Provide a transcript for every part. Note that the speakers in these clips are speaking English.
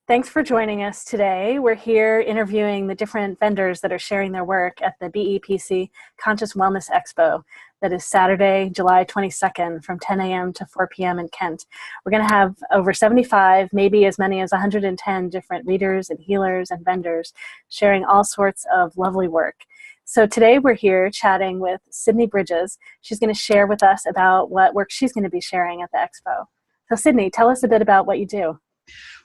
Thanks for joining us today. We're here interviewing the different vendors that are sharing their work at the BEPC Conscious Wellness Expo that is Saturday, July 22nd from 10 a.m. to 4 p.m. in Kent. We're going to have over 75, maybe as many as 110 different readers and healers and vendors sharing all sorts of lovely work. So today we're here chatting with Sydney Bridges. She's going to share with us about what work she's going to be sharing at the expo. So Sydney, tell us a bit about what you do.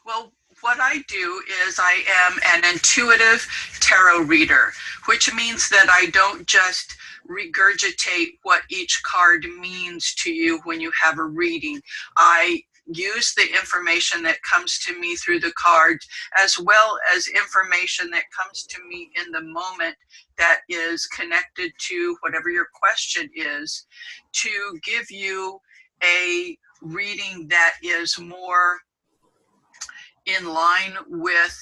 Well, what I do is I am an intuitive tarot reader, which means that I don't just regurgitate what each card means to you when you have a reading. I use the information that comes to me through the cards, as well as information that comes to me in the moment that is connected to whatever your question is, to give you a reading that is more in line with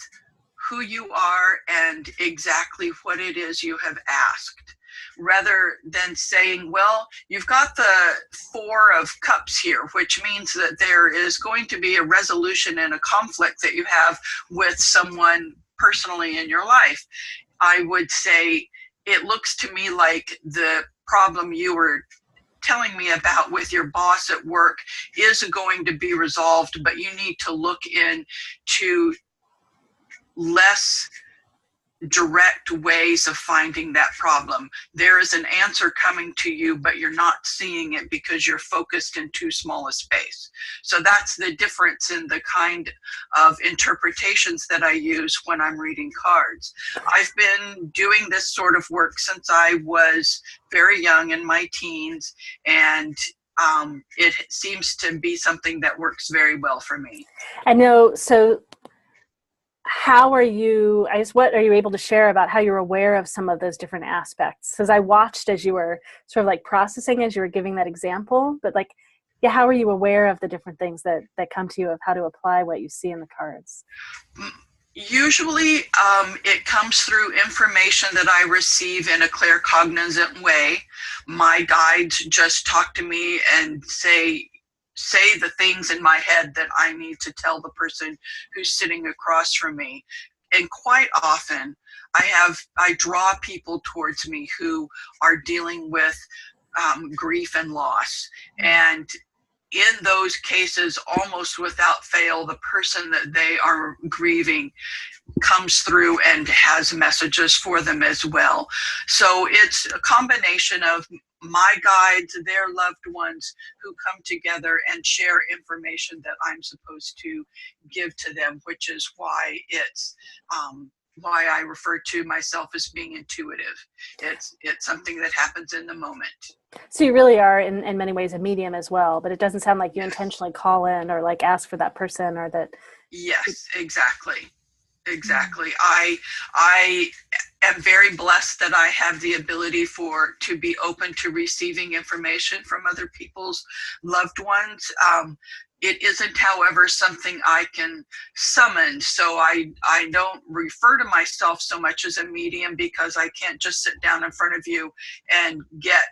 who you are and exactly what it is you have asked, rather than saying, well, you've got the Four of Cups here, which means that there is going to be a resolution and a conflict that you have with someone personally in your life. I would say it looks to me like the problem you were telling me about with your boss at work is going to be resolved, but you need to look into less direct ways of finding that problem. There is an answer coming to you, but you're not seeing it because you're focused in too small a space. So that's the difference in the kind of interpretations that I use when I'm reading cards. I've been doing this sort of work since I was very young, in my teens, and it seems to be something that works very well for me. I know, so how are you, I guess, what are you able to share about how you're aware of some of those different aspects? Because I watched as you were sort of like processing as you were giving that example, but like, yeah, how are you aware of the different things that come to you of how to apply what you see in the cards? Usually it comes through information that I receive in a claircognizant way. My guides just talk to me and say the things in my head that I need to tell the person who's sitting across from me. And quite often I draw people towards me who are dealing with grief and loss. And in those cases, almost without fail, the person that they are grieving comes through and has messages for them as well. So it's a combination of my guides, their loved ones, who come together and share information that I'm supposed to give to them, which is why it's why I refer to myself as being intuitive. It's something that happens in the moment. So you really are in many ways a medium as well, but it doesn't sound like you intentionally call in or like ask for that person or that. Yes, exactly. Exactly. I am very blessed that I have the ability to be open to receiving information from other people's loved ones. It isn't, however, something I can summon. So I don't refer to myself so much as a medium, because I can't just sit down in front of you and get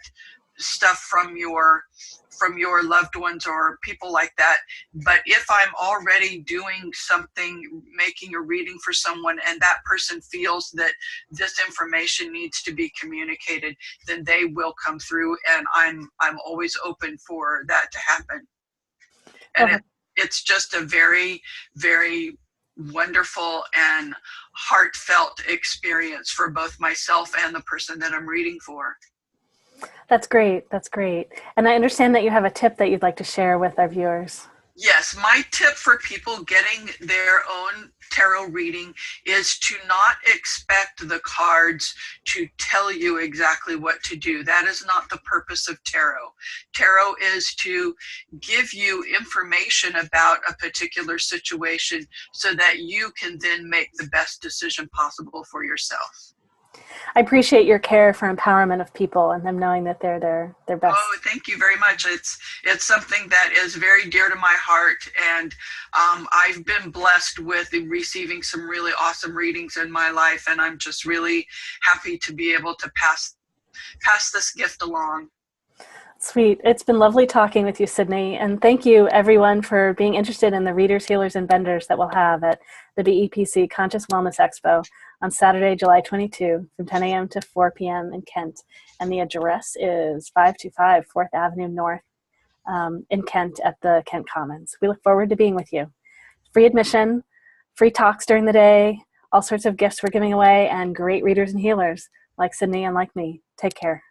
stuff from your loved ones or people like that. But if I'm already doing something, making a reading for someone, and that person feels that this information needs to be communicated, then they will come through, and I'm always open for that to happen. And it's just a very, very wonderful and heartfelt experience for both myself and the person that I'm reading for. That's great. That's great. And I understand that you have a tip that you'd like to share with our viewers. Yes, my tip for people getting their own tarot reading is to not expect the cards to tell you exactly what to do. That is not the purpose of tarot. Tarot is to give you information about a particular situation so that you can then make the best decision possible for yourself. I appreciate your care for empowerment of people and them knowing that they're their best. Oh, thank you very much. It's something that is very dear to my heart, and I've been blessed with receiving some really awesome readings in my life, and I'm just really happy to be able to pass this gift along. Sweet. It's been lovely talking with you, Sydney. And thank you, everyone, for being interested in the readers, healers, and vendors that we'll have at the BEPC Conscious Wellness Expo on Saturday, July 22 from 10 a.m. to 4 p.m. in Kent. And the address is 525 4th Avenue North in Kent at the Kent Commons. We look forward to being with you. Free admission, free talks during the day, all sorts of gifts we're giving away, and great readers and healers like Sydney and like me. Take care.